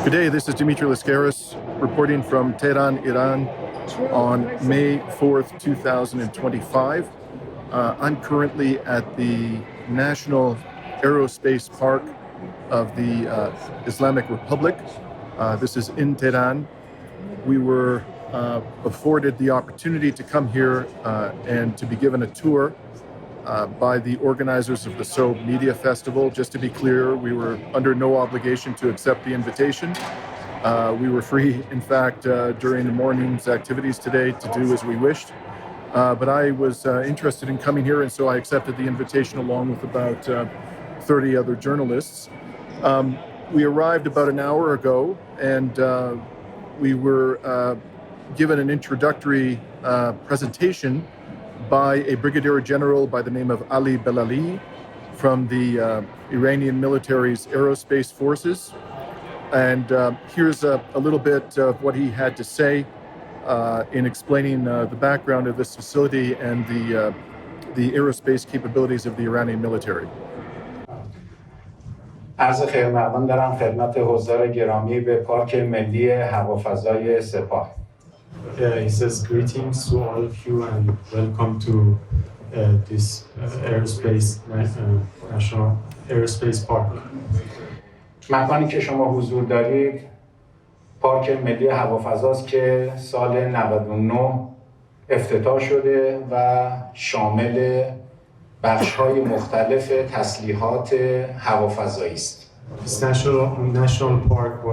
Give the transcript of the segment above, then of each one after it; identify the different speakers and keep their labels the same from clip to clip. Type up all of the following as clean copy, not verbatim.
Speaker 1: Good day, this is Dimitri Lascaris reporting from Tehran, Iran on May 4th, 2025. I'm currently at the National Aerospace Park of the Islamic Republic. This is in Tehran. We were afforded the opportunity to come here and to be given a tour by the organizers of the Sobe Media Festival. Just to be clear, we were under no obligation to accept the invitation. We were free, in fact, during the morning's activities today to do as we wished. But I was interested in coming here, and so I accepted the invitation along with about 30 other journalists. We arrived about an hour ago, and we were given an introductory presentation by a Brigadier-General by the name of Ali Balali from the Iranian military's aerospace forces. And here's a little bit of what he had to say in explaining the background of this facility and the aerospace capabilities of the Iranian military.
Speaker 2: عرض خیرمقدم دارم خدمت حضار گرامی به پارک ملی هوافضای سپاه.
Speaker 3: He says greetings to all of you and welcome to this National Aerospace Park.
Speaker 2: مکانی که شما حضور دارید پارک ملی هوافضاست که سال 99 افتتاح شده و شامل بخش‌های مختلف تسلیحات هوافضایی است.
Speaker 3: This national park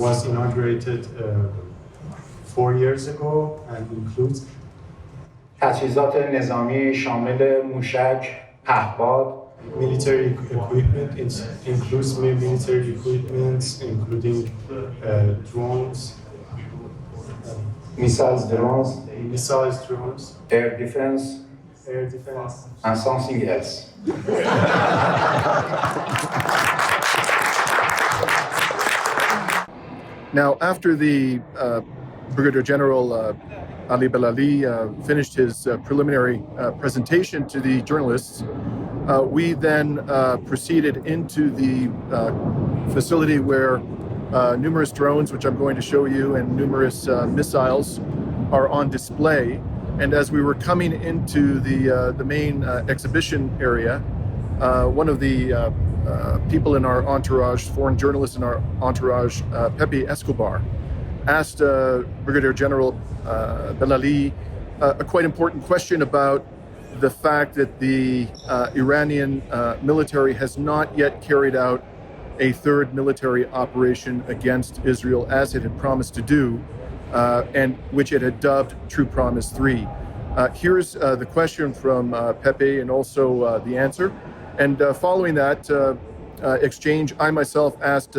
Speaker 3: was inaugurated 4 years ago and includes
Speaker 2: تجهیزات نظامی شامل موشک، پهپاد،
Speaker 3: military equipment. It includes military equipment including drones,
Speaker 2: missiles, air defense, and something else.
Speaker 1: Now, after the Brigadier-General Ali Balali finished his preliminary presentation to the journalists, we then proceeded into the facility where numerous drones, which I'm going to show you, and numerous missiles are on display. And as we were coming into the main exhibition area, one of the people in our entourage, foreign journalists in our entourage, Pepe Escobar, asked Brigadier-General Balali a quite important question about the fact that the Iranian military has not yet carried out a third military operation against Israel as it had promised to do, and which it had dubbed True Promise 3. Here's the question from Pepe and also the answer. And following that exchange, I myself asked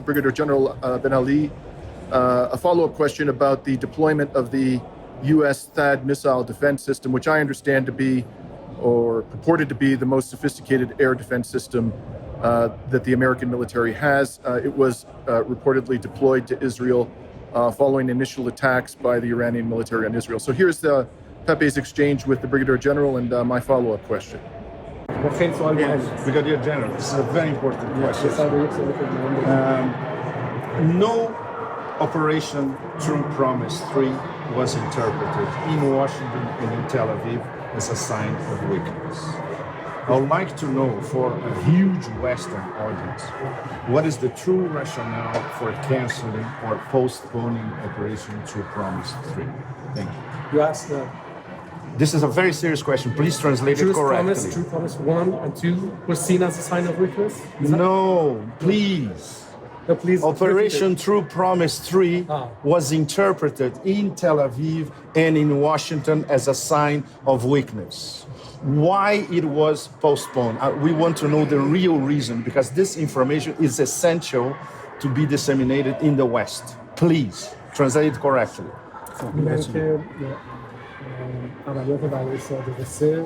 Speaker 1: Brigadier-General Ben Ali a follow-up question about the deployment of the U.S. THAAD missile defense system, which I understand to be, or purported to be, the most sophisticated air defense system that the American military has. It was reportedly deployed to Israel following initial attacks by the Iranian military on Israel. So here's Pepe's exchange with the Brigadier-General and my follow-up question.
Speaker 4: Brigadier General, this is a very important question. No Operation True Promise 3 was interpreted in Washington and in Tel Aviv as a sign of weakness. I would like to know for a huge Western audience, what is the true rationale for canceling or postponing Operation True Promise 3? Thank you.
Speaker 5: You asked
Speaker 4: This is a very serious question. Please translate it correctly.
Speaker 5: True Promise 1 and 2 were seen as a sign of weakness?
Speaker 4: No, please.
Speaker 5: No, please.
Speaker 4: Operation True Promise 3 was interpreted in Tel Aviv and in Washington as a sign of weakness. Why it was postponed? We want to know the real reason, because this information is essential to be disseminated in the West. Please, translate it correctly.
Speaker 5: عملیات برای صادق 3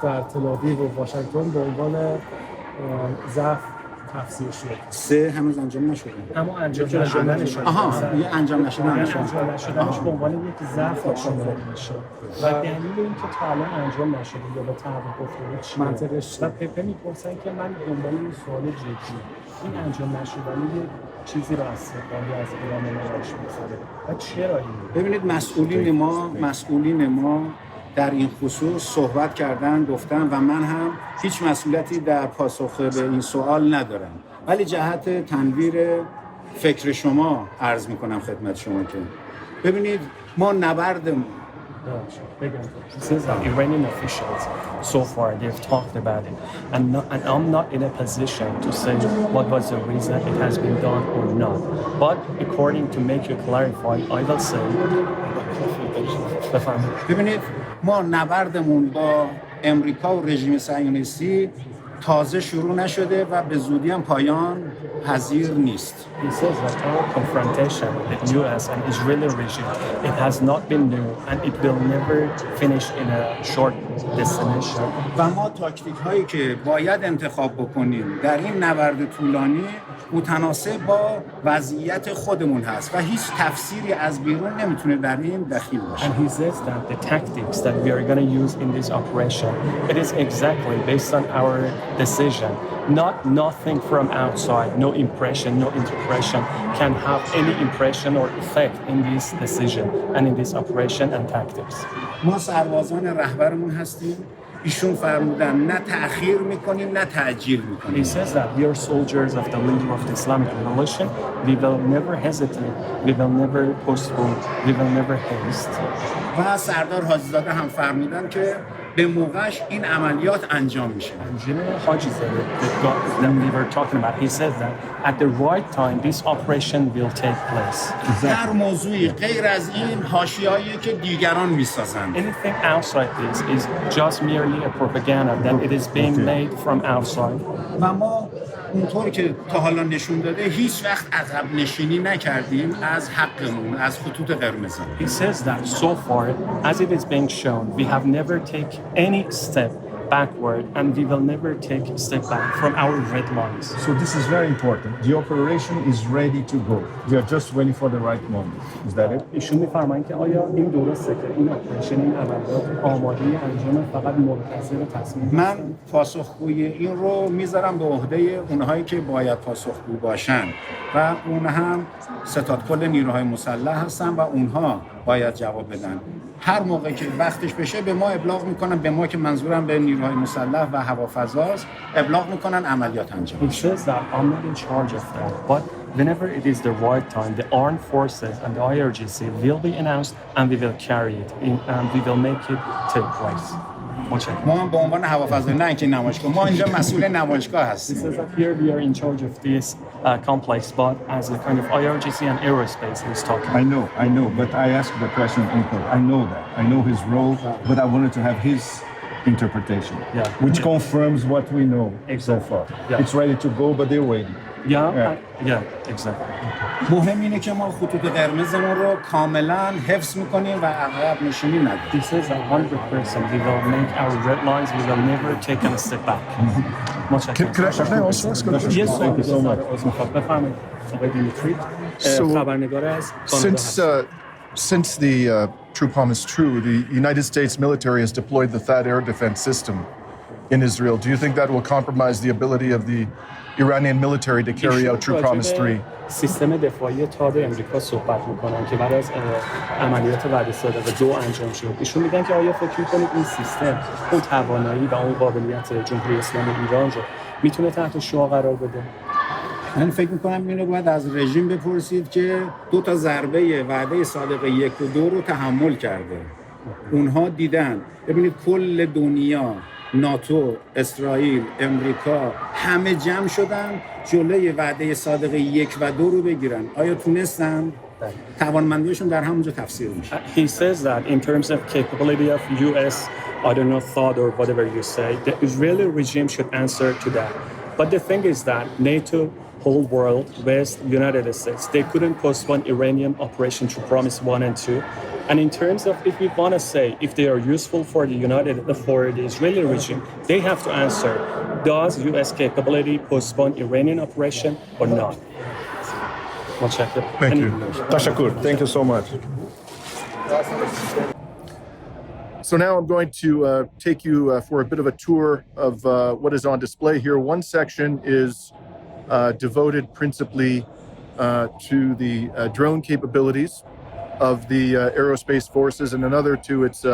Speaker 5: در تل آویو و واشنگتن به عنوان ضعف تفسیر شد.
Speaker 6: 3 هنوز انجام نشده.
Speaker 5: اما انجام نشدنش.
Speaker 6: یه انجام نشدنش
Speaker 5: به عنوان یک ضعف شمرده میشه. و دلیل اینکه تا الان انجام نشده یا به تعویق افتاده چیه؟ منطقش و پپه میپرسن که من دنبال این سوال جدی این انجام نشدنی یک چیزی رو از استقلالی از ایران نمایش می‌ذاره و چرا این؟
Speaker 6: ببینید مسئولین ما در این خصوص صحبت کردن، گفتن و من هم هیچ مسئولیتی در پاسخ به این سوال ندارم، ولی جهت تنویر فکر شما عرض میکنم خدمت شما که ببینید ما نبردمون
Speaker 5: He says that Iranian officials so far they've talked about it, and I'm not in a position to say what was the reason it has been done or not. But according to make you clarify, I will say.
Speaker 6: ببینید ما نبردمون با امریکا و رژیم صهیونیستی تازه شروع نشده و به زودی هم پایان پذیر نیست.
Speaker 5: He says that our confrontation with the U.S. and Israeli regime, it has not been new and it will never finish in a short destination.
Speaker 6: و ما تاکتیک هایی که باید انتخاب بکنیم در این نبرد طولانی متناسب با وضعیت خودمون هست و هیچ تفسیری از بیرون نمیتونه در این دخیل باشه.
Speaker 5: And he says that the tactics that we are going to use in this operation, it is exactly based on our decision. Nothing from outside, no impression, no interpretation can have any impression or effect in this decision and in this operation and tactics.
Speaker 6: ما سربازان رهبرمون هستیم. ایشون فرمودن نه تأخیر میکنیم نه تعجیل میکنیم.
Speaker 5: He says that we are soldiers of the leader of the Islamic revolution. We will never hesitate. We will never postpone. We will never haste.
Speaker 6: و سردار حاجی‌زاده هم فرمودن که به موقعش این عملیات انجام میشه.
Speaker 5: General Hajizadeh, that we were talking about, he says that at the right time this operation will take place.
Speaker 6: هر موضوعی غیر از این حاشیه‌ای که دیگران میسازند.
Speaker 5: Anything outside this is just merely a propaganda that it is being made from outside.
Speaker 6: و ما اونطور که تا حالا نشون داده هیچ وقت عقب نشینی نکردیم از حقمون، از خطوط قرمز.
Speaker 5: He says that so far, as it is being shown, we have never taken any step backward and we will never take a step back from our red lines.
Speaker 4: So this is very important. The operation is ready to go. We are just waiting for the right moment. Is that it?
Speaker 5: ایشون می‌فرمایند که آیا این درسته که این اپریشن این عملیات آماده انجام فقط منتظر تصمیم
Speaker 6: من پاسخگویی این رو میذارم به عهده اونهایی که باید پاسخگو باشن و اون هم ستاد کل نیروهای مسلح هستن و اونها باید جواب بدن. هر موقع که وقتش بشه به ما ابلاغ میکنن، به ما که منظورم به نیروهای مسلح و هوافضاست ابلاغ میکنن عملیات انجام.
Speaker 5: He says that I'm not in charge of that, but whenever it is the right time, the armed forces and the IRGC will be announced and we will carry it in, and we will make it take place.
Speaker 6: ما هم به عنوان هوافضای نه اینکه نمایشگاه، ما اینجا مسئول نمایشگاه هستیم.
Speaker 5: He says that here we are in charge of this complex, but as a kind of IRGC and aerospace he's talking.
Speaker 4: I know, but I asked the question in court. I know that. I know his role, but I wanted to have his interpretation, which confirms what we know so far.
Speaker 5: Yeah.
Speaker 4: It's ready to go, but they're waiting.
Speaker 5: Yeah, exactly.
Speaker 6: مهم اینه که ما خطوط قرمزمون رو کاملا حفظ میکنیم و عقب نشینی نداریم.
Speaker 5: He says that 100% we will make our red lines, we will never take a step back.
Speaker 1: Could I also ask a question?
Speaker 5: Yes,
Speaker 1: Thank you so much.
Speaker 5: بفرمایید. آقای دیمیتری خبرنگار از
Speaker 1: Since since the true bomb is true, the United States military has deployed the THAAD air defense system in Israel. Do you think that will compromise the ability of the Iranian military to carry out True Promise 3?
Speaker 5: سیستم دفاعی تاد امریکا صحبت میکنن که بعد از عملیات وعده صادق 2 انجام شد. ایشون میگن که آیا فکر میکنید این سیستم اون توانایی و اون قابلیت جمهوری اسلامی ایران رو میتونه تحت شعاع قرار بده؟
Speaker 6: من فکر میکنم اینو باید از رژیم بپرسید که 2 ضربه وعده صادق 1 و 2 رو تحمل کرده. اونها دیدن، ببینید کل دنیا، ناتو، اسرائیل، امریکا همه جمع شدن جلوی وعده صادق 1 و 2 رو بگیرن. آیا تونستن؟ توانمندیشون در همونجا تفسیر میشه.
Speaker 5: He says that in terms of capability of US, I don't know, thought or whatever you say, the Israeli regime should answer to that. But the thing is that NATO, whole world, West, United States, they couldn't postpone Iranian Operation True Promise 1 and 2. And in terms of if we want to say if they are useful for the Israeli regime, they have to answer, does US capability postpone Iranian operation or not?
Speaker 1: Thank you.
Speaker 4: Tashakur, thank you so much.
Speaker 1: So now I'm going to take you for a bit of a tour of what is on display here. One section is devoted principally to the drone capabilities of the aerospace forces, and another to its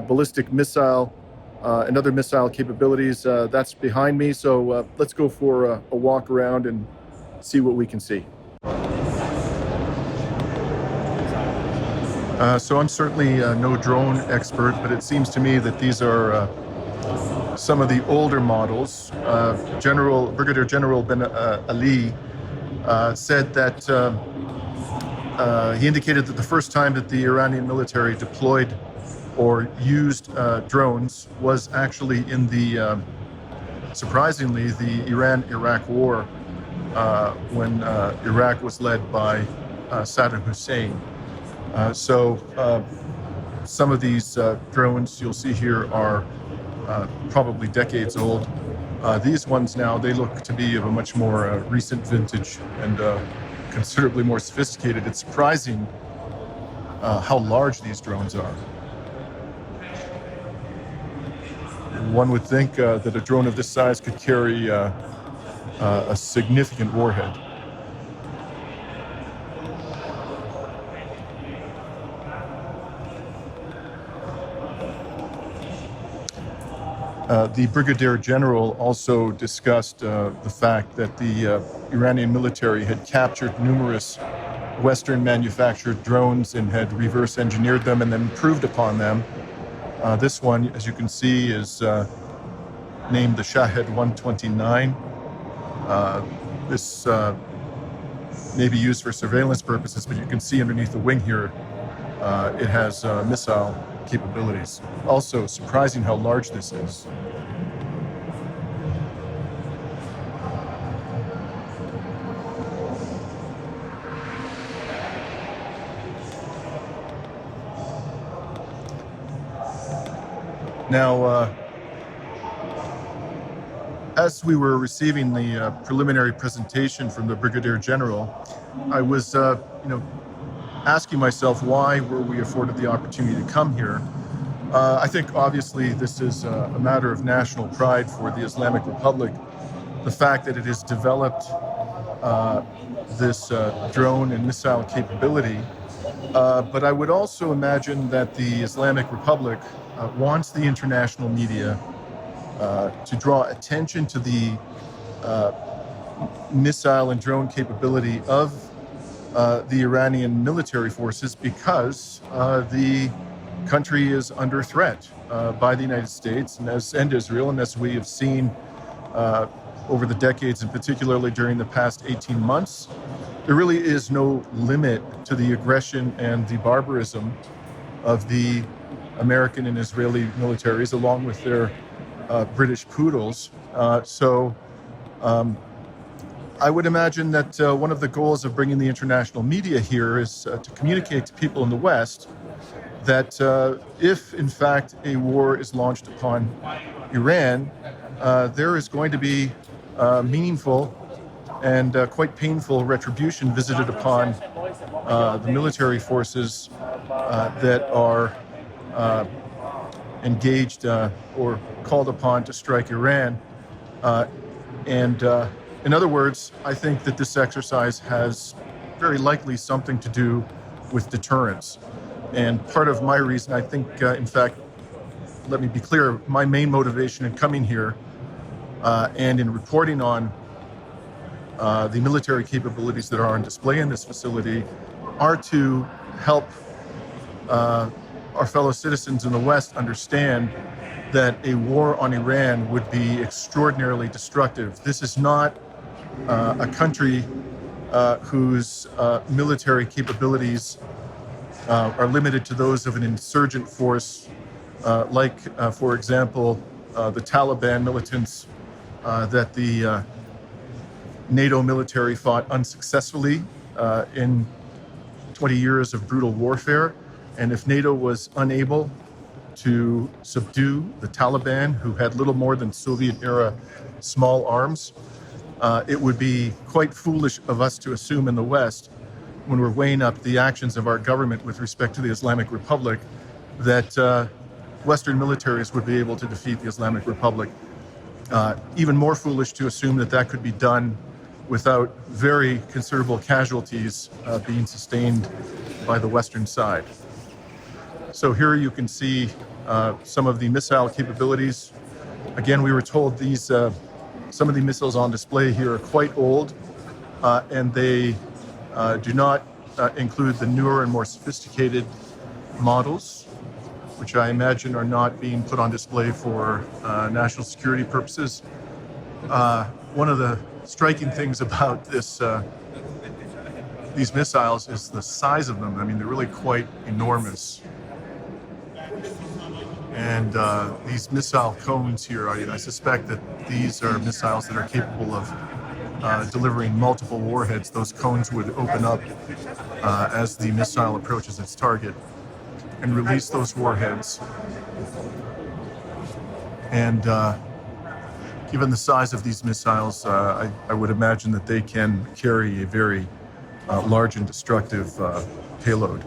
Speaker 1: ballistic missile and other missile capabilities. That's behind me, so let's go for a walk around and see what we can see. So I'm certainly no drone expert, but it seems to me that these are some of the older models. Brigadier-General Ali said that he indicated that the first time that the Iranian military deployed or used drones was actually in the, surprisingly, the Iran-Iraq War, when Iraq was led by Saddam Hussein. So some of these drones you'll see here are probably decades old. These ones now, they look to be of a much more recent vintage and considerably more sophisticated. It's surprising how large these drones are. One would think that a drone of this size could carry a significant warhead. The Brigadier General also discussed the fact that the Iranian military had captured numerous Western manufactured drones and had reverse engineered them and then improved upon them. This one, as you can see, is named the Shahed 129. This may be used for surveillance purposes, but you can see underneath the wing here, it has missile capabilities. Also, surprising how large this is. Now, as we were receiving the preliminary presentation from the Brigadier General, I was, asking myself, why were we afforded the opportunity to come here? I think obviously this is a matter of national pride for the Islamic Republic. The fact that it has developed this drone and missile capability. But I would also imagine that the Islamic Republic wants the international media to draw attention to the missile and drone capability of the Iranian military forces, because the country is under threat by the United States and Israel, and as we have seen over the decades, and particularly during the past 18 months, there really is no limit to the aggression and the barbarism of the American and Israeli militaries, along with their British poodles. I would imagine that one of the goals of bringing the international media here is to communicate to people in the West that if, in fact, a war is launched upon Iran, there is going to be meaningful and quite painful retribution visited upon the military forces that are engaged or called upon to strike Iran. In other words, I think that this exercise has very likely something to do with deterrence. And part of my reason, I think, in fact, let me be clear, my main motivation in coming here and in reporting on the military capabilities that are on display in this facility are to help our fellow citizens in the West understand that a war on Iran would be extraordinarily destructive. This is not a country whose military capabilities are limited to those of an insurgent force, like, for example, the Taliban militants that the NATO military fought unsuccessfully in 20 years of brutal warfare. And if NATO was unable to subdue the Taliban, who had little more than Soviet-era small arms, it would be quite foolish of us to assume in the West, when we're weighing up the actions of our government with respect to the Islamic Republic, that Western militaries would be able to defeat the Islamic Republic. Even more foolish to assume that that could be done without very considerable casualties being sustained by the Western side. So here you can see some of the missile capabilities. Again, we were told these some of the missiles on display here are quite old, and they do not include the newer and more sophisticated models, which I imagine are not being put on display for national security purposes. One of the striking things about these missiles is the size of them. I mean, they're really quite enormous. And these missile cones here, I suspect that these are missiles that are capable of delivering multiple warheads. Those cones would open up as the missile approaches its target and release those warheads. And given the size of these missiles, I would imagine that they can carry a very large and destructive payload.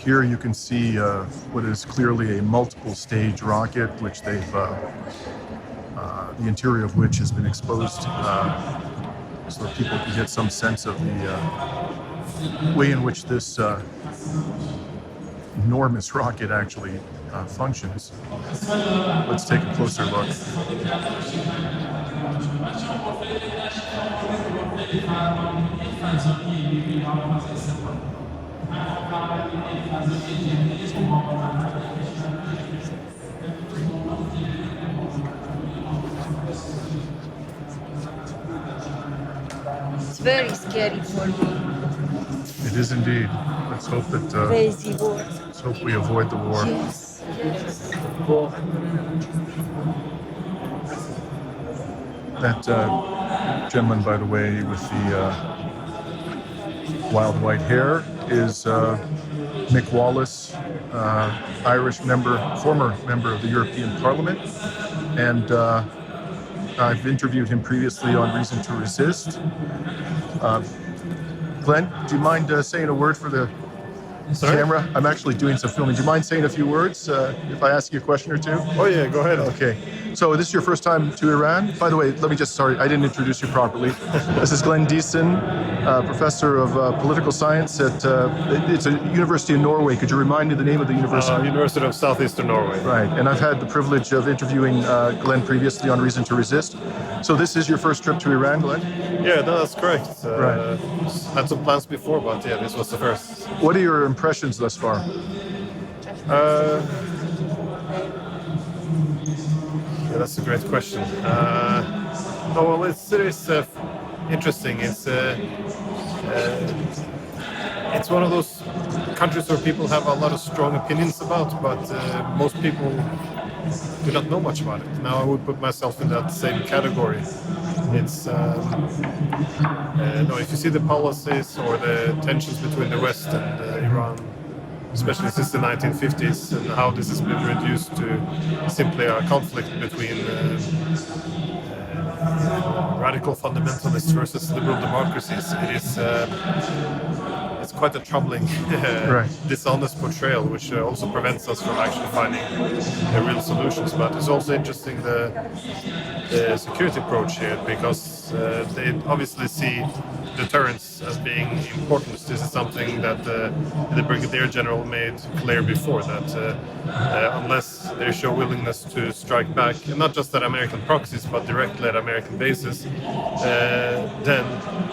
Speaker 1: Here you can see what is clearly a multiple stage rocket, which they've, the interior of which has been exposed so that people can get some sense of the way in which this enormous rocket actually functions. Let's take a closer look.
Speaker 7: It's very scary for me.
Speaker 1: It is indeed. Let's hope that.
Speaker 7: Crazy war.
Speaker 1: Let's hope we avoid the war.
Speaker 7: Yes, yes.
Speaker 1: That gentleman, by the way, with the wild white hair is Mick Wallace, Irish member, former member of the European Parliament, and I've interviewed him previously on Reason to Resist. Glenn, do you mind saying a word for the camera? I'm actually doing some filming. Do you mind saying a few words if I ask you a question or two?
Speaker 8: Oh yeah, go ahead.
Speaker 1: Okay. So this is your first time to Iran? By the way, let me just, sorry, I didn't introduce you properly. This is Glenn Diesen, professor of political science at, it's a university in Norway. Could you remind me the name of the university?
Speaker 8: University of Southeastern Norway.
Speaker 1: Right, and I've had the privilege of interviewing Glenn previously on Reason to Resist. So this is your first trip to Iran, Glenn?
Speaker 8: Yeah, no, that's correct.
Speaker 1: Right.
Speaker 8: Had some plans before, but yeah, this was the first.
Speaker 1: What are your impressions thus far?
Speaker 8: Yeah, that's a great question. Well, it's interesting. It's one of those countries where people have a lot of strong opinions about, but most people do not know much about it. Now I would put myself in that same category. It's if you see the policies or the tensions between the West and Iran, especially since the 1950s, and how this has been reduced to simply a conflict between radical fundamentalists versus liberal democracies, it's quite a troubling, dishonest portrayal, which also prevents us from actually finding real solutions. But it's also interesting the security approach here, because they obviously see deterrence as being important. This is something that the Brigadier-General made clear before, that unless they show willingness to strike back, and not just at American proxies, but directly at American bases, then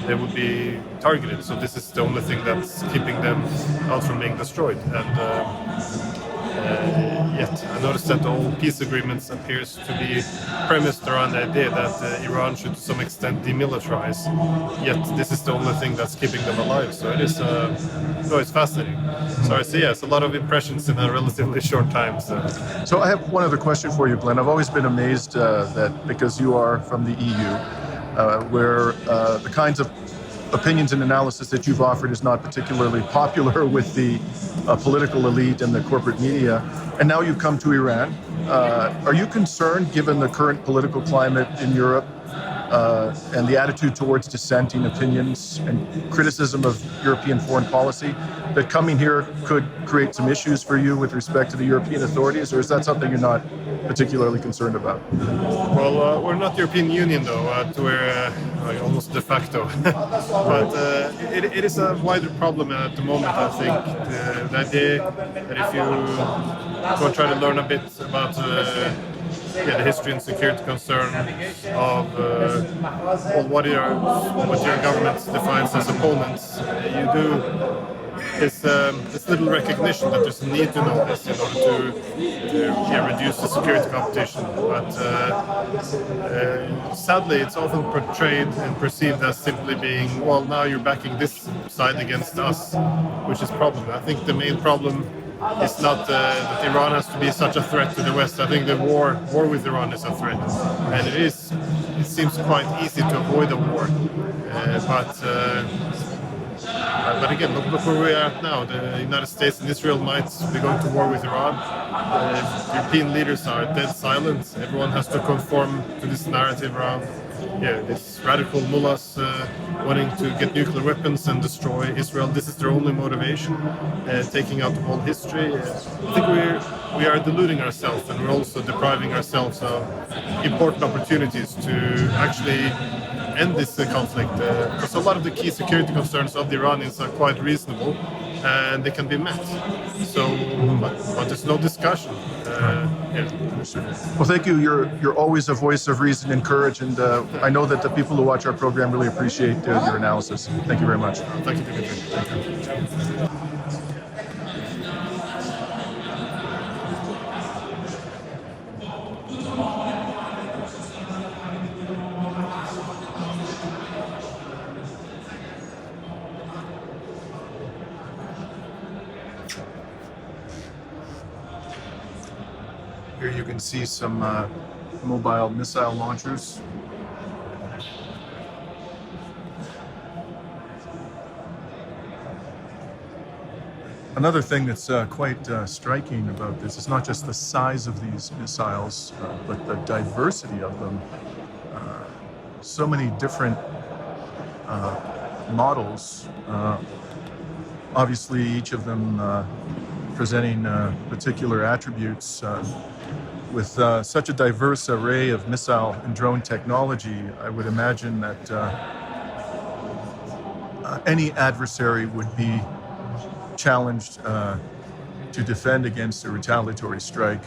Speaker 8: they would be targeted. So this is the only thing that's keeping them out from being destroyed. And yet I noticed that all peace agreements appears to be premised around the idea that Iran should to some extent demilitarize, yet this is the only thing that's keeping them alive. So it is it's fascinating. So I see, yes, a lot of impressions in a relatively short time.
Speaker 1: So I have one other question for you, Glenn. I've always been amazed that because you are from the EU, where the kinds of opinions and analysis that you've offered is not particularly popular with the political elite and the corporate media, and now you've come to Iran. Are you concerned, given the current political climate in Europe, and the attitude towards dissenting opinions and criticism of European foreign policy, that coming here could create some issues for you with respect to the European authorities, or is that something you're not particularly concerned about?
Speaker 8: Well, we're not European Union though, we're almost de facto. But it is a wider problem at the moment, I think. The idea that if you go try to learn a bit about the history and security concern of what your government defines as opponents, you do this little recognition that there's a need to know this in order to reduce the security competition. But sadly, it's often portrayed and perceived as simply being, well, now you're backing this side against us, which is a problem. I think the main problem is not that Iran has to be such a threat to the West. I think the war with Iran is a threat, and it seems quite easy to avoid a war. But again, look where we are at now. The United States and Israel might be going to war with Iran. European leaders are dead silent. Everyone has to conform to this narrative around this radical mullahs wanting to get nuclear weapons and destroy Israel. This is their only motivation, taking out the whole history. I think we are deluding ourselves, and we're also depriving ourselves of important opportunities to actually end this conflict. Because a lot of the key security concerns of the Iranians are quite reasonable, and they can be met. So, but there's no discussion.
Speaker 1: Well, thank you. You're always a voice of reason and courage, and I know that the people who watch our program really appreciate your analysis. Thank you very much.
Speaker 8: Thank you, Dimitri. Thank you.
Speaker 1: Here you can see some mobile missile launchers. Another thing that's quite striking about this is not just the size of these missiles, but the diversity of them. So many different models, obviously each of them presenting particular attributes. With such a diverse array of missile and drone technology, I would imagine that any adversary would be challenged to defend against a retaliatory strike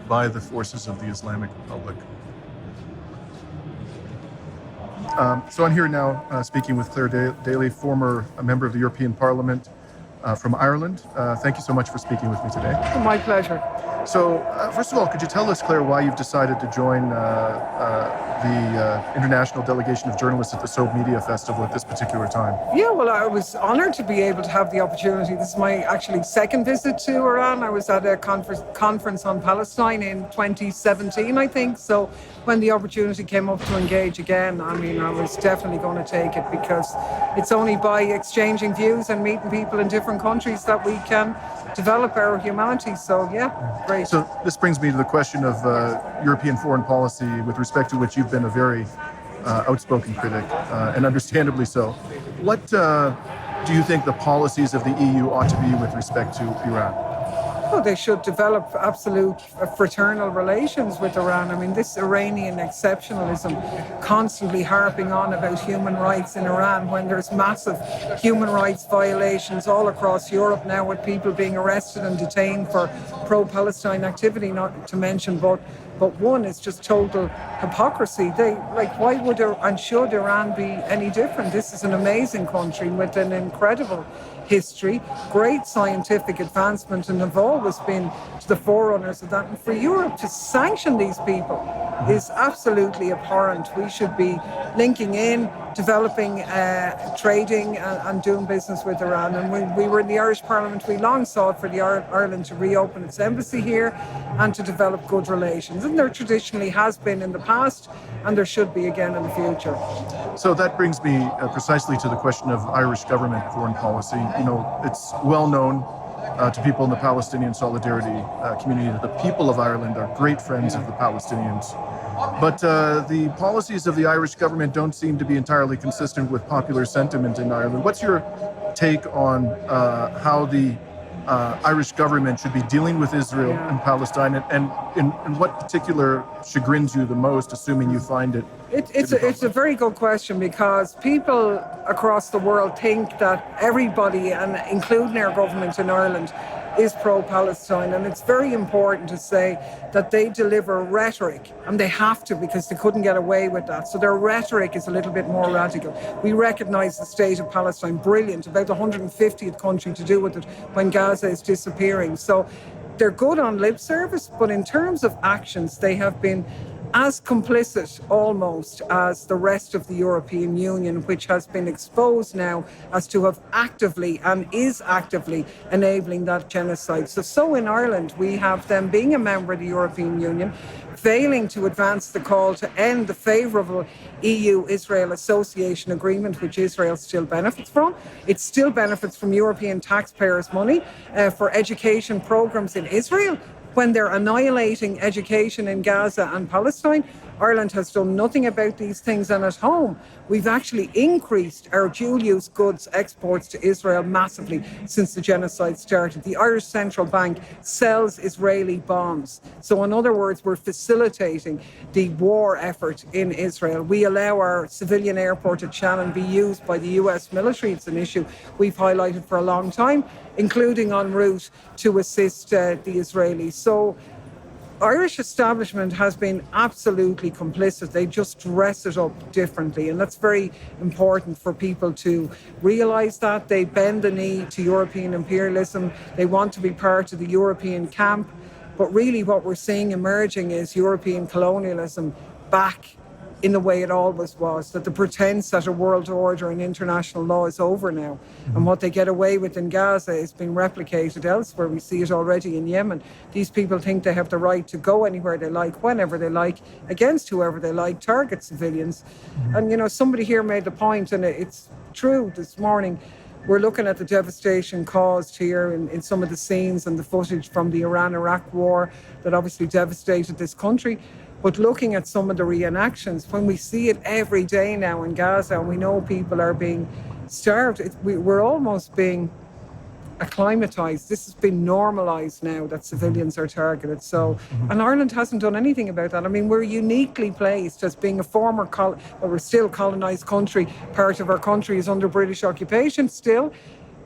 Speaker 1: by the forces of the Islamic Republic. So I'm here now speaking with Clare Daly, former member of the European Parliament from Ireland. Thank you so much for speaking with me today.
Speaker 9: My pleasure.
Speaker 1: So, first of all, could you tell us, Clare, why you've decided to join the international delegation of journalists at the Sobe Media Festival at this particular time?
Speaker 9: Yeah, well, I was honored to be able to have the opportunity. This is my actually second visit to Iran. I was at a conference on Palestine in 2017, I think. So when the opportunity came up to engage again, I mean, I was definitely going to take it, because it's only by exchanging views and meeting people in different countries that we can develop our humanity. So yeah, great.
Speaker 1: So this brings me to the question of European foreign policy, with respect to which you've been a very outspoken critic, and understandably so. What do you think the policies of the EU ought to be with respect to Iran?
Speaker 9: Well, they should develop absolute fraternal relations with Iran. I mean, this Iranian exceptionalism, constantly harping on about human rights in Iran, when there's massive human rights violations all across Europe now, with people being arrested and detained for pro-Palestine activity, not to mention, but one is just total hypocrisy. Why would and should Iran be any different? This is an amazing country with an incredible history, great scientific advancement, and have always been to the forerunners of that. And for Europe to sanction these people is absolutely abhorrent. We should be linking in, developing, trading and doing business with Iran. And when we were in the Irish Parliament, we long sought for Ireland to reopen its embassy here and to develop good relations. And there traditionally has been in the past, and there should be again in the future.
Speaker 1: So that brings me precisely to the question of Irish government foreign policy. You know, it's well known to people in the Palestinian solidarity community that the people of Ireland are great friends of the Palestinians. But the policies of the Irish government don't seem to be entirely consistent with popular sentiment in Ireland. What's your take on how the Irish government should be dealing with Israel and Palestine, and what particular chagrins you the most, assuming you find it?
Speaker 9: It's a very good question, because people across the world think that everybody, and including our government in Ireland, is pro-Palestine, and it's very important to say that they deliver rhetoric, and they have to, because they couldn't get away with that. So their rhetoric is a little bit more radical. We recognise the state of Palestine, brilliant, about the 150th country to do with it when Gaza is disappearing. So they're good on lip service, but in terms of actions, they have been as complicit almost as the rest of the European Union, which has been exposed now as to have actively and is actively enabling that genocide. So in Ireland, we have them being a member of the European Union, failing to advance the call to end the favourable EU-Israel Association Agreement, which Israel still benefits from. It still benefits from European taxpayers' money for education programmes in Israel. When they're annihilating education in Gaza and Palestine, Ireland has done nothing about these things. And at home, we've actually increased our dual-use goods exports to Israel massively since the genocide started. The Irish Central Bank sells Israeli bonds. So in other words, we're facilitating the war effort in Israel. We allow our civilian airport at Shannon be used by the US military. It's an issue we've highlighted for a long time, including en route to assist the Israelis. So Irish establishment has been absolutely complicit. They just dress it up differently. And that's very important for people to realise that. They bend the knee to European imperialism. They want to be part of the European camp. But really what we're seeing emerging is European colonialism back in the way it always was, that the pretense that a world order and international law is over now. And what they get away with in Gaza is being replicated elsewhere. We see it already in Yemen. These people think they have the right to go anywhere they like, whenever they like, against whoever they like, target civilians. And, you know, somebody here made the point, and it's true this morning, we're looking at the devastation caused here in some of the scenes and the footage from the Iran-Iraq war that obviously devastated this country. But looking at some of the reenactions, when we see it every day now in Gaza, and we know people are being starved, we're almost being acclimatized. This has been normalized now that civilians are targeted. So, and Ireland hasn't done anything about that. I mean, we're uniquely placed as being a former, we're still colonized country. Part of our country is under British occupation still,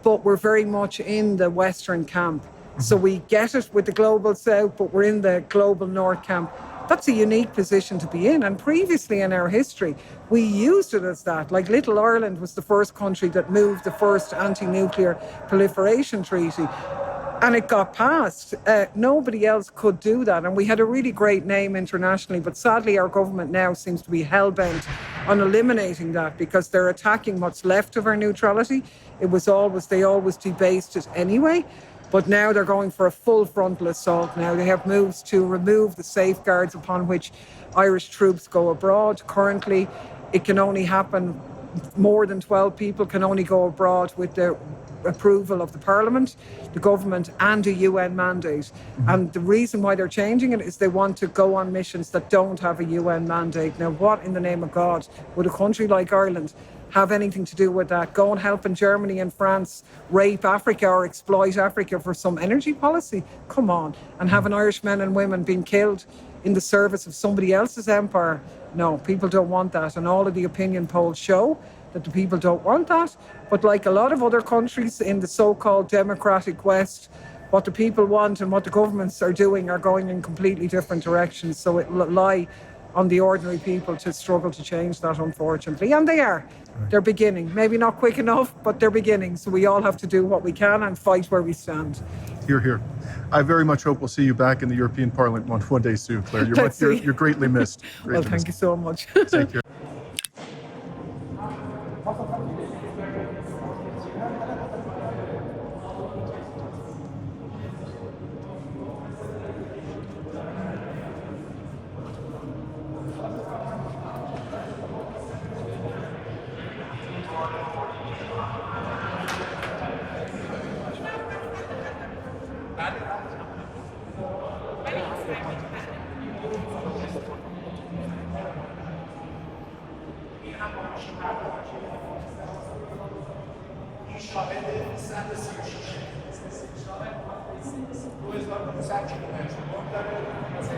Speaker 9: but we're very much in the Western camp. So we get it with the global South, but we're in the global North camp. That's a unique position to be in. And previously in our history, we used it as that. Like Little Ireland was the first country that moved the first anti-nuclear proliferation treaty. And it got passed. Nobody else could do that. And we had a really great name internationally. But sadly, our government now seems to be hell-bent on eliminating that, because they're attacking what's left of our neutrality. They always debased it anyway. But now they're going for a full frontal assault now. They have moves to remove the safeguards upon which Irish troops go abroad. Currently, it can only happen, more than 12 people can only go abroad with the approval of the Parliament, the government and a UN mandate. And the reason why they're changing it is they want to go on missions that don't have a UN mandate. Now, what in the name of God would a country like Ireland have anything to do with that? Go and help in Germany and France rape Africa or exploit Africa for some energy policy? Come on. And having Irish men and women being killed in the service of somebody else's empire? No, people don't want that. And all of the opinion polls show that the people don't want that. But like a lot of other countries in the so-called democratic West, what the people want and what the governments are doing are going in completely different directions. So it will lie on the ordinary people to struggle to change that, unfortunately. And they are. They're beginning. Maybe not quick enough, but they're beginning. So we all have to do what we can and fight where we stand.
Speaker 1: Hear, hear. I very much hope we'll see you back in the European Parliament one day soon, Clare. You're greatly missed.
Speaker 9: Thank you so much.
Speaker 1: Take care.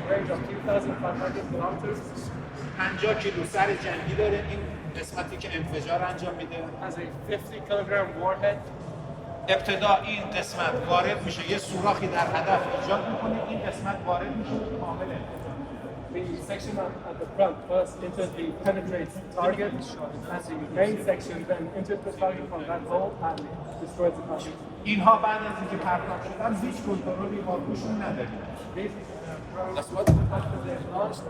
Speaker 10: range of 2,500 kilometers.
Speaker 6: 50 کیلو سر جنگی داره این قسمتی که انفجار انجام میده.
Speaker 10: Has a 50 kilogram warhead.
Speaker 6: ابتدا این قسمت وارد میشه، یه سوراخی در هدف ایجاد میکنه، این قسمت وارد میشه کامله.
Speaker 10: The section at the front first enters the penetrates target, and the main section then enters the target from that hole and destroys the target.
Speaker 6: اینها بعد از اینکه پرتاب شدن هیچ کنترلی با روشون نداریم.
Speaker 10: That's what they launched.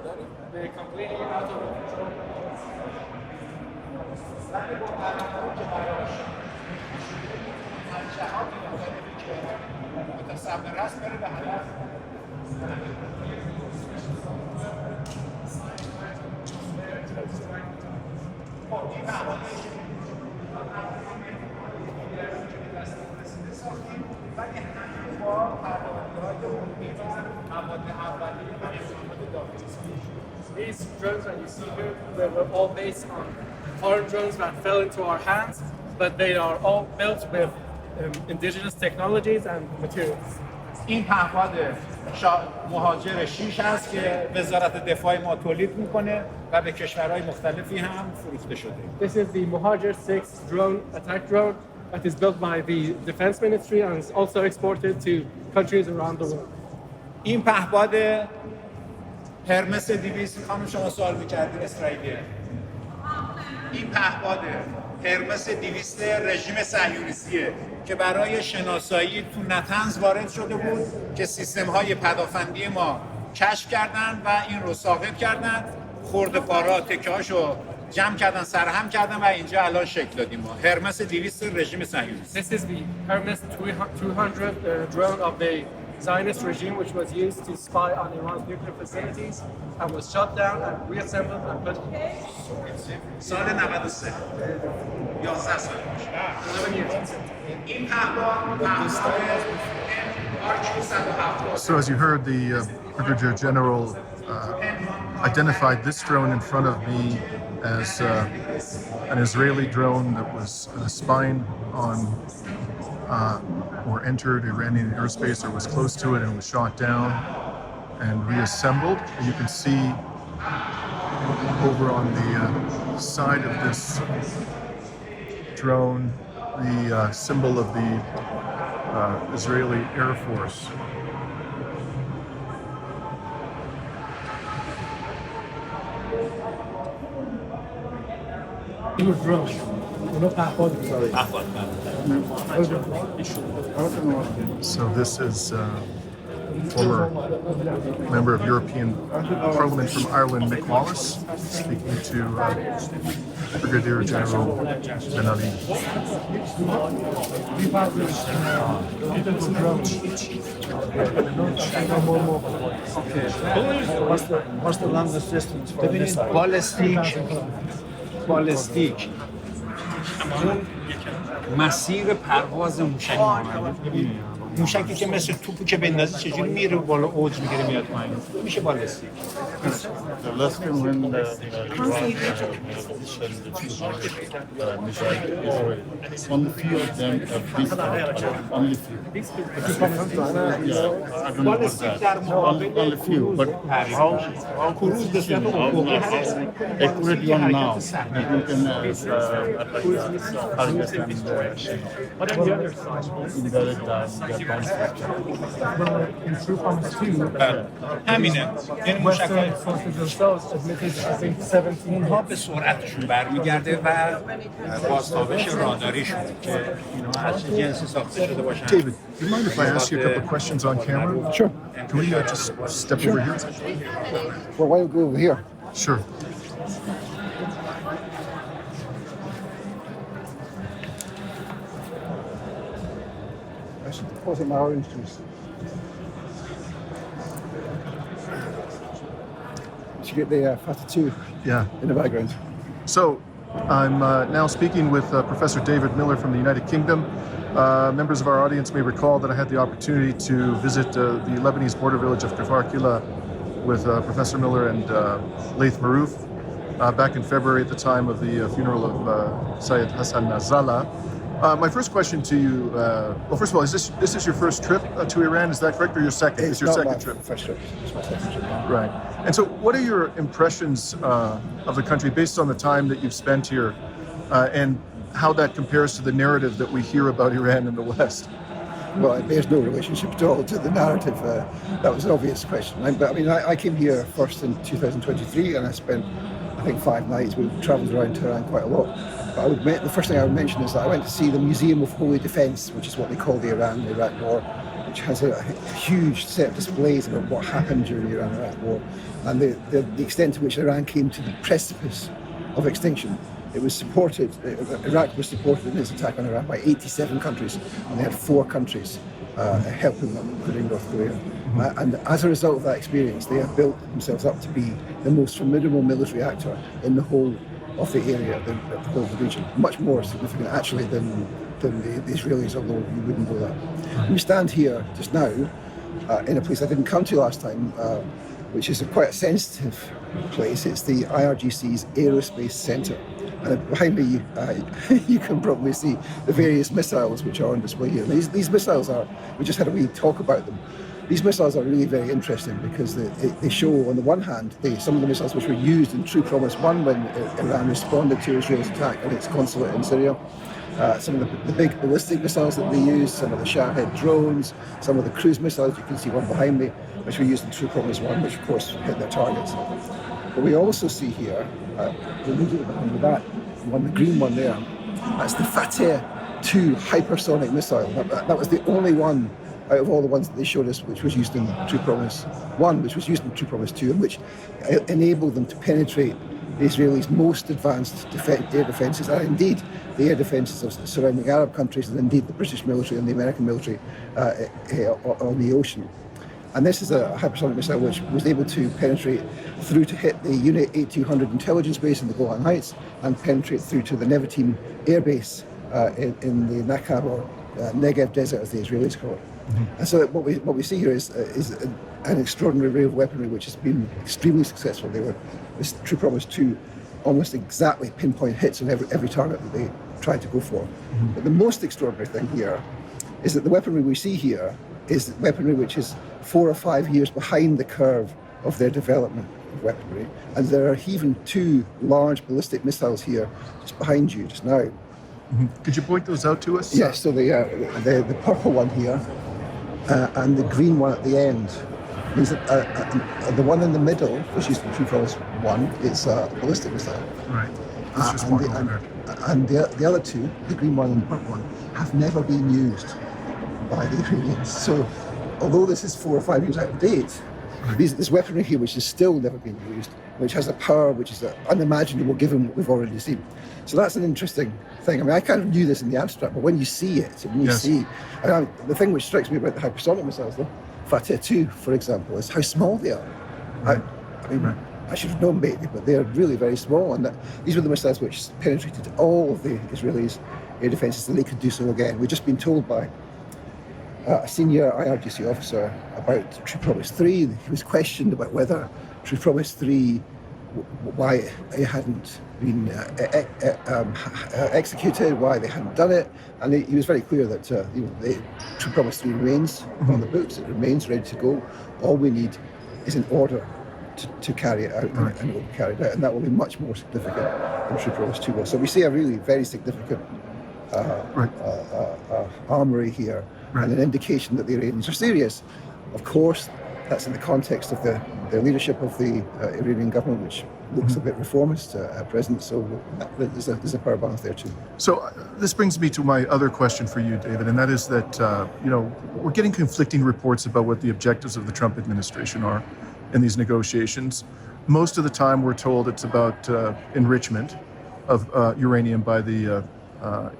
Speaker 10: They completely out of control.
Speaker 6: متصور است بره به هدف.
Speaker 10: These drones that you see here, they were all based on foreign drones that fell into our hands, but they are all built with indigenous technologies and materials.
Speaker 6: این پهپاد مهاجر 6 هست که وزارت دفاع ما تولید میکنه و به کشورهای مختلفی هم فروخته شده.
Speaker 10: This is the Mohajer 6 drone attack drone that is built by the Defense Ministry and is also exported to countries around the world.
Speaker 6: این پهپاد هرمس 200 خانم شما سوال می‌کردید اسرائیلیه. این پهپاد هرمس 200 رژیم صهیونیستیه که برای شناسایی تو نتنز وارد شده بود که سیستم‌های پدافندی ما کشف کردن و این رو ثابت کردن، خرده پارا تکه‌هاشو جمع کردن، سرهم کردن و اینجا الان شکل دادیم ما. هرمس 200 رژیم صهیونیست.
Speaker 10: This is the Hermes 200 drone of the Zionist regime, which was used to spy on Iran's nuclear facilities and was shot down and reassembled and put.
Speaker 6: سال 93 11 سال
Speaker 10: 11 years.
Speaker 6: این پهپاد
Speaker 1: So as you heard, the Brigadier General identified this drone in front of me as an Israeli drone that was spying on or entered Iranian airspace or was close to it and was shot down and reassembled. And you can see over on the side of this drone the symbol of the Israeli Air Force. So this is former member of European Parliament from Ireland, Mick Wallace, speaking to Brigadier-General Ali.
Speaker 11: What's the longest distance for
Speaker 6: ببینید بالستیک مسیر پرواز موشک محمدی، موشکی که مثل توپی که بندازی چجوری میره بالا اوج میگیره میاد پایین، میشه بالستیک.
Speaker 11: On the few of them have this only few.
Speaker 6: بالستیک در مقابل
Speaker 11: few, but how
Speaker 6: کروز به صورت افقی هست.
Speaker 11: accurate one now that you can target
Speaker 10: What are the other sides?
Speaker 11: indirect
Speaker 6: همینه. این موشک‌های
Speaker 10: Forces themselves admitted, I think, 17.
Speaker 6: اونها به سرعتشون برمیگرده و بازتابش راداریشون که اینا از چه جنسی ساخته شده باشن.
Speaker 1: David, do you mind if I ask you a couple of questions on camera?
Speaker 11: Sure.
Speaker 1: Can we just step over here?
Speaker 11: Well, why don't we go over here?
Speaker 1: Sure.
Speaker 11: I should deposit my orange juice. You get the 52
Speaker 1: Yeah.
Speaker 11: in the background.
Speaker 1: So I'm now speaking with Professor David Miller from the United Kingdom. Members of our audience may recall that I had the opportunity to visit the Lebanese border village of Kfar Kila with Professor Miller and Laith Marouf back in February at the time of the funeral of Syed Hassan Nasrallah. My first question to you, well, first of all, is this is your first trip to Iran? Is that correct, or your second?
Speaker 12: It's
Speaker 1: your
Speaker 12: not
Speaker 1: second
Speaker 12: my
Speaker 1: trip.
Speaker 12: first trip. It's my second trip.
Speaker 1: Right. And so, what are your impressions of the country based on the time that you've spent here, and how that compares to the narrative that we hear about Iran in the West?
Speaker 12: Well, it bears no relationship at all to the narrative. That was an obvious question. I came here first in 2023, and I spent, I think, 5 nights. We travelled around Tehran quite a lot. But the first thing I would mention is that I went to see the Museum of Holy Defence, which is what they call the Iran-Iraq War, which has a huge set of displays about what happened during the Iran-Iraq War and the extent to which Iran came to the precipice of extinction. It was supported, Iraq was supported in its attack on Iran by 87 countries, and they had 4 countries helping them, including North Korea. And as a result of that experience, they have built themselves up to be the most formidable military actor in the whole of the area, the whole of the region. Much more significant, actually, than the Israelis, although you wouldn't know that. We stand here just now in a place I didn't come to last time, which is quite a sensitive place. It's the IRGC's Aerospace Centre. And behind me, you can probably see the various missiles which are on display here. These missiles are, we just had a wee talk about them. These missiles are really very interesting because they show, on the one hand, some of the missiles which were used in True Promise 1 when Iran responded to Israel's attack on its consulate in Syria. Some of the big ballistic missiles that they used, some of the Shahed drones, some of the cruise missiles, you can see one behind me, which were used in True Promise 1, which of course hit their targets. But we also see here, immediately behind that, the green one there, that's the Fateh 2 hypersonic missile. That was the only one out of all the ones that they showed us which was used in True Promise 1, which was used in True Promise 2, and which enabled them to penetrate the Israelis' most advanced air defences, and indeed the air defences of the surrounding Arab countries, and indeed the British military and the American military on the ocean. And this is a hypersonic missile which was able to penetrate through to hit the Unit 8200 intelligence base in the Golan Heights and penetrate through to the Nevatim air base in the Nakab or Negev desert, as the Israelis call it. And so what we see here is an extraordinary array of weaponry which has been extremely successful. This True Promise 2 almost exactly pinpoint hits on every target that they tried to go for. But the most extraordinary thing here is that the weaponry we see here is weaponry which is 4 or 5 years behind the curve of their development of weaponry. And there are even 2 large ballistic missiles here just behind you just now.
Speaker 1: Could you point those out to us?
Speaker 12: Yes, so the purple one here and the green one at the end. Means that the one in the middle, which is the True Promise 1, it's a ballistic missile.
Speaker 1: Right.
Speaker 12: And the other 2, the green one and the purple one, have never been used by the Iranians. So although this is 4 or 5 years out of date, this weaponry here, which is still never been used, which has a power which is unimaginable given what we've already seen. So that's an interesting thing. I mean, I kind of knew this in the abstract, but when you see it, the thing which strikes me about the hypersonic missiles, though, Fateh 2, for example, is how small they are. I should have known maybe, but they're really very small, and these were the missiles which penetrated all of the Israelis' air defences, and they could do so again. We've just been told by a senior IRGC officer about True Promise 3. He was questioned about whether True Promise 3, why it hadn't been executed, why they hadn't done it, and he was very clear that the True Promise 3 remains on the books. It remains ready to go. All we need is an order to carry it out, and it will be carried out, and that will be much more significant than True Promise 2 was. So we see a really very significant armoury here, and an indication that the Iranians are serious. Of course, that's in the context of the leadership of the Iranian government, which looks a bit reformist at present, so there's a power balance there too.
Speaker 1: So this brings me to my other question for you, David, and that is that we're getting conflicting reports about what the objectives of the Trump administration are in these negotiations. Most of the time we're told it's about enrichment of uranium by the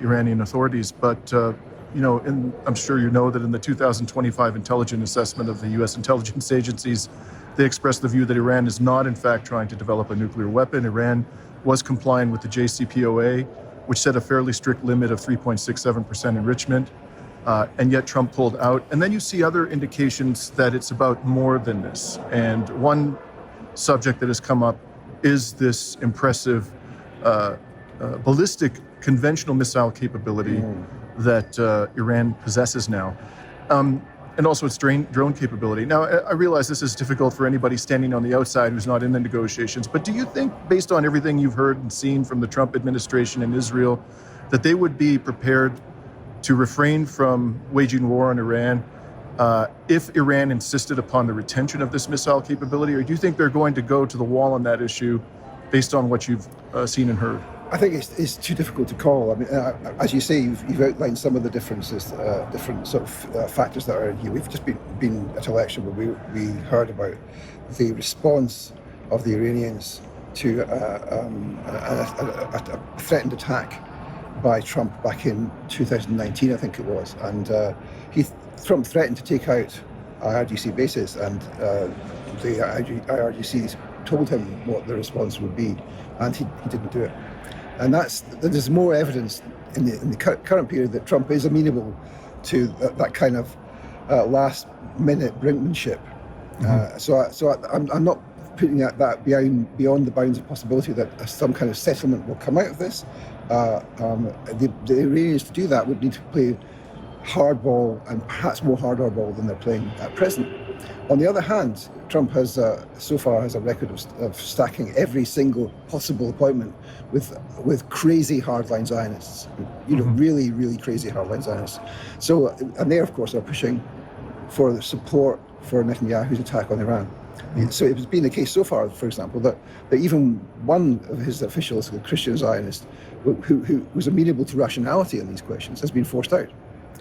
Speaker 1: Iranian authorities, but I'm sure you know that in the 2025 intelligence assessment of the U.S. intelligence agencies, they expressed the view that Iran is not, in fact, trying to develop a nuclear weapon. Iran was complying with the JCPOA, which set a fairly strict limit of 3.67% enrichment, and yet Trump pulled out. And then you see other indications that it's about more than this. And one subject that has come up is this impressive ballistic conventional missile capability that Iran possesses now, and also its drone capability. Now, I realize this is difficult for anybody standing on the outside who's not in the negotiations, but do you think, based on everything you've heard and seen from the Trump administration in Israel, that they would be prepared to refrain from waging war on Iran if Iran insisted upon the retention of this missile capability? Or do you think they're going to go to the wall on that issue based on what you've seen and heard?
Speaker 12: I think it's too difficult to call. I mean, as you say, you've outlined some of the differences, different sort of factors that are in here. We've just been at election where we heard about the response of the Iranians to a threatened attack by Trump back in 2019, I think it was, and Trump threatened to take out IRGC bases, and the IRGC told him what the response would be, and he didn't do it. And there's more evidence in the current period that Trump is amenable to that kind of last-minute brinkmanship. So I'm not putting that beyond the bounds of possibility that some kind of settlement will come out of this. The Iranians, to do that, would need to play hardball, and perhaps more hardball than they're playing at present. On the other hand, Trump has so far has a record of stacking every single possible appointment with crazy hardline Zionists, really, really crazy hardline Zionists. So, and they, of course, are pushing for the support for Netanyahu's attack on Iran. So it has been the case so far, for example, that even one of his officials, a Christian Zionist, who was amenable to rationality on these questions, has been forced out.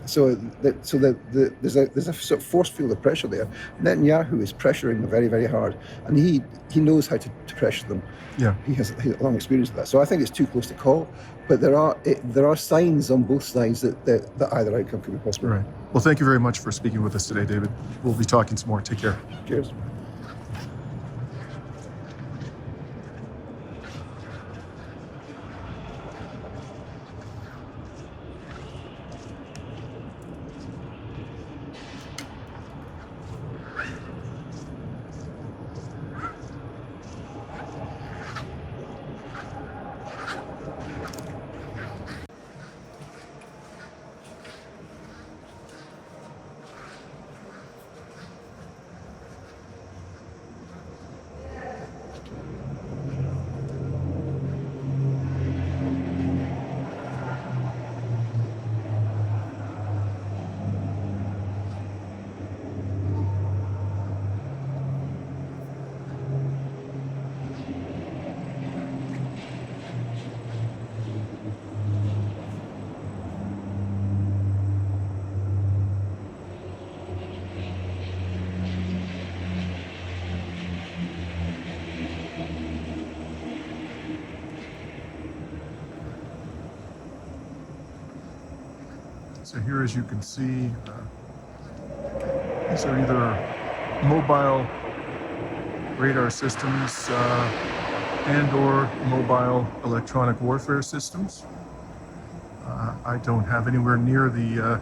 Speaker 12: So there's a sort of force field of pressure there. Netanyahu is pressuring them very, very hard, and he knows how to pressure them.
Speaker 1: Yeah,
Speaker 12: he has a long experience with that. So I think it's too close to call, but there are signs on both sides that either outcome could be possible.
Speaker 1: Right. Well, thank you very much for speaking with us today, David. We'll be talking some more. Take care.
Speaker 12: Cheers.
Speaker 1: So here, as you can see, these are either mobile radar systems and or mobile electronic warfare systems. I don't have anywhere near the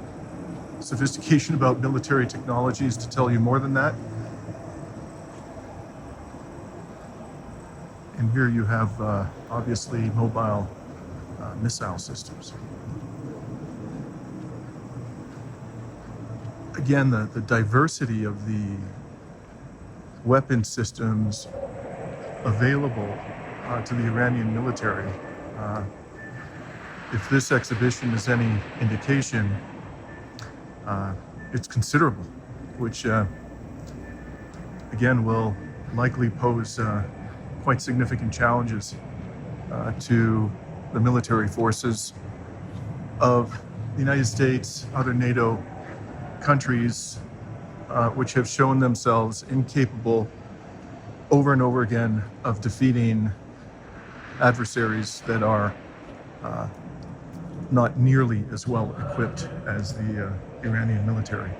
Speaker 1: sophistication about military technologies to tell you more than that. And here you have obviously mobile missile systems. Again, the diversity of the weapon systems available to the Iranian military. If this exhibition is any indication, it's considerable, which again will likely pose quite significant challenges to the military forces of the United States, other NATO countries, which have shown themselves incapable over and over again of defeating adversaries that are not nearly as well equipped as the Iranian military.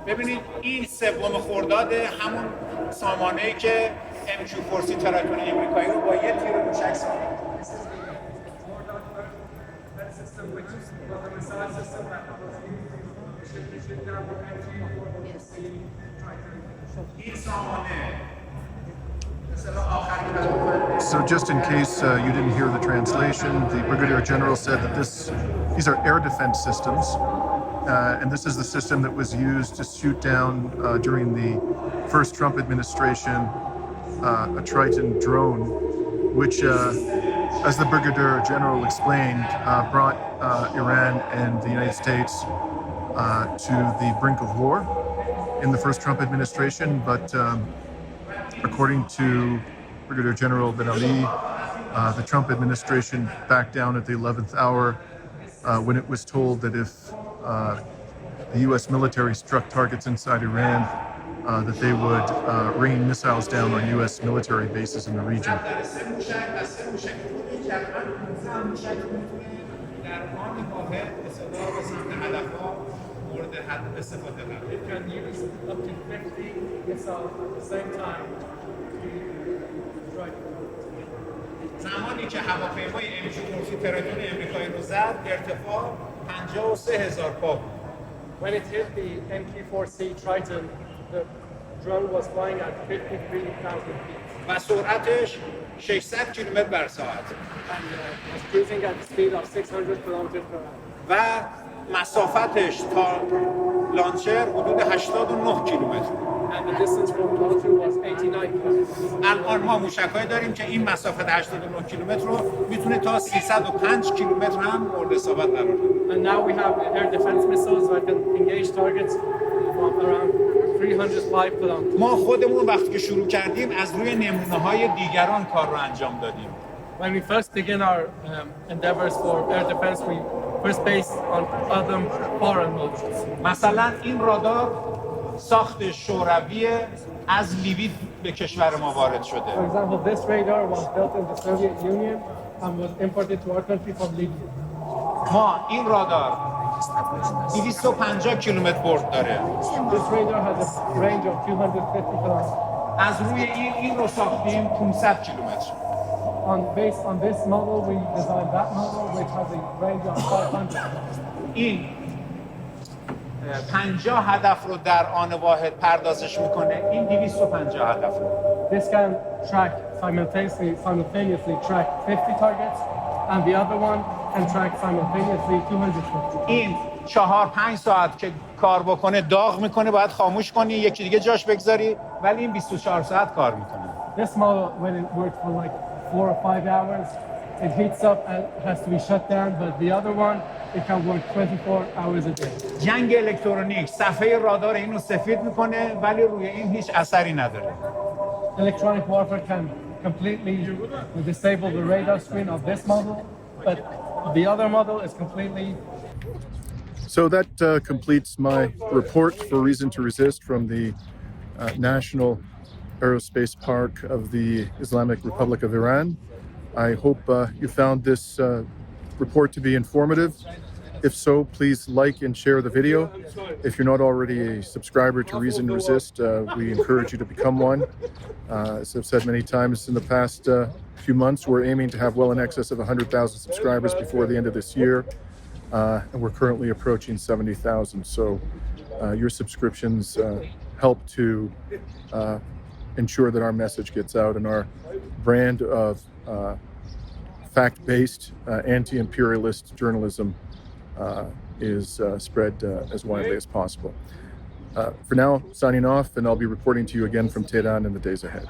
Speaker 6: ببینید این سوم خرداد همون سامانه‌ای که MQ-40 تراتون امریکایی رو با یه تیر موشک ساخت.
Speaker 1: So just in case you didn't hear the translation, the Brigadier General said that these are air defense systems, and this is the system that was used to shoot down during the first Trump administration a Triton drone, which, as the Brigadier General explained, brought Iran and the United States to the brink of war in the first Trump administration, but according to Brigadier General Ali, the Trump administration backed down at the 11th hour when it was told that if the U.S. military struck targets inside Iran, that they would rain missiles down on U.S. military bases in the region.
Speaker 10: It can use up to 50 missiles at the same time.
Speaker 6: زمانی که هواپیمای MQ-40 تراتون امریکایی رو زد ارتفاع 53,000 پا بود.
Speaker 10: When it hit the MQ-4C Triton, the drone was flying at 53,000 feet.
Speaker 6: و سرعتش 600 کیلومتر بر ساعت.
Speaker 10: And was cruising at the speed of 600 kilometers per hour.
Speaker 6: و مسافتش تا لانچر حدود 89 کیلومتر.
Speaker 10: And the distance from launcher was 89 kilometers.
Speaker 6: الان ما موشک‌هایی داریم که این مسافت 89 کیلومتر رو میتونه تا 305 کیلومتر هم مورد اصابت قرار بده.
Speaker 10: And now we have air defense missiles that can engage targets from around 305 kilometers.
Speaker 6: ما خودمون waqti که شروع کردیم از روی نمونه‌های دیگران کار رو انجام دادیم.
Speaker 10: When we first begin our endeavors for air defense, we first based on other foreign models.
Speaker 6: مثلا این رادار ساخت شوروی از لیبی به کشور ما وارد شده.
Speaker 10: For example, this radar was built in the Soviet Union and was imported to our country from Libya.
Speaker 6: ما این رادار 250 کیلومتر برد داره.
Speaker 10: This radar has a range of 250 kilometers.
Speaker 6: از روی این رو ساختیم 500 کیلومتر.
Speaker 10: Based on this model, we designed that model, which has a range of 500.
Speaker 6: این 50 هدف رو در آن واحد پردازش میکنه. این 250 هدف رو.
Speaker 10: This can track simultaneously track 50 targets, and the other one can track simultaneously 250.
Speaker 6: این 4-5 ساعت که کار بکنه داغ میکنه، باید خاموش کنی، یکی دیگه جاش بگذاری، ولی این 24 ساعت کار میکنه.
Speaker 10: This model, when it works for like 4 or 5 hours, it heats up and has to be shut down, but the other one, it can work 24 hours a day.
Speaker 6: جنگ الکترونیک صفحه رادار اینو سفید میکنه ولی روی این هیچ اثری نداره.
Speaker 10: Electronic warfare can completely disable the radar screen of this model, but the other model is completely.
Speaker 1: So that completes my report for Reason to Resist from the National Aerospace Park of the Islamic Republic of Iran. I hope you found this report to be informative. If so, please like and share the video. If you're not already a subscriber to Reason Resist, we encourage you to become one. As I've said many times in the past few months, we're aiming to have well in excess of 100,000 subscribers before the end of this year. And we're currently approaching 70,000. So your subscriptions help to ensure that our message gets out and our brand of fact-based anti-imperialist journalism is spread as widely as possible. For now, signing off, and I'll be reporting to you again from Tehran in the days ahead.